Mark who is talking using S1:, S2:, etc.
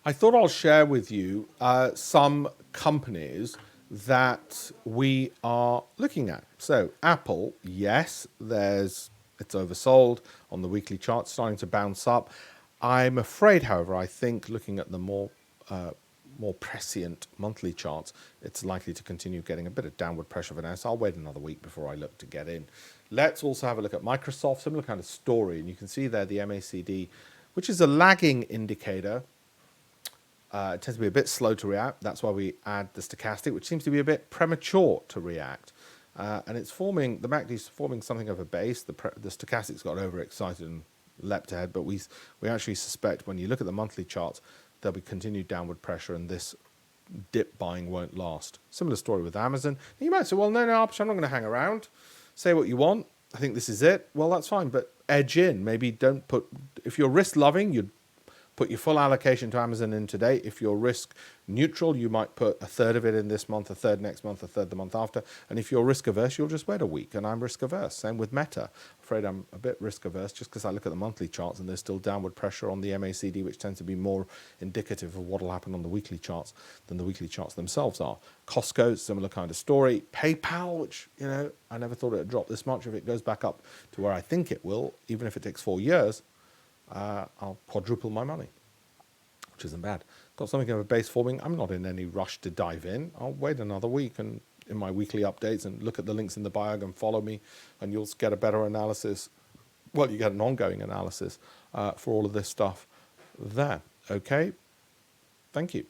S1: I thought I'll share with you some companies that we are looking at. So Apple, yes, it's oversold on the weekly chart, starting to bounce up. I'm afraid, however, I think looking at the more prescient monthly charts, it's likely to continue getting a bit of downward pressure for now. So I'll wait another week before I look to get in. Let's also have a look at Microsoft, similar kind of story. And you can see there the MACD, which is a lagging indicator. It tends to be a bit slow to react. That's why we add the stochastic, which seems to be a bit premature to react. And it's forming, the MACD's forming something of a base. The stochastic's got overexcited and leapt ahead. But we actually suspect when you look at the monthly charts, there'll be continued downward pressure and this dip buying won't last. Similar story with Amazon. And you might say, well, no, Alpesh, I'm not going to hang around. Say what you want. I think this is it. Well, that's fine. But edge in. Maybe don't put, if you're risk loving, you'd put your full allocation to Amazon in today. If you're risk neutral, you might put a third of it in this month, a third next month, a third the month after. And if you're risk averse, you'll just wait a week. And I'm risk averse. Same with Meta. I'm afraid I'm a bit risk averse just because I look at the monthly charts and there's still downward pressure on the MACD, which tends to be more indicative of what will happen on the weekly charts than the weekly charts themselves are. Costco, similar kind of story. PayPal, which, you know, I never thought it would drop this much. If it goes back up to where I think it will, even if it takes 4 years, I'll quadruple my money, which isn't bad. Got something of a base forming. I'm not in any rush to dive in. I'll wait another week and in my weekly updates and look at the links in the bio and follow me, and you'll get a better analysis. Well, you get an ongoing analysis for all of this stuff there. Okay? Thank you.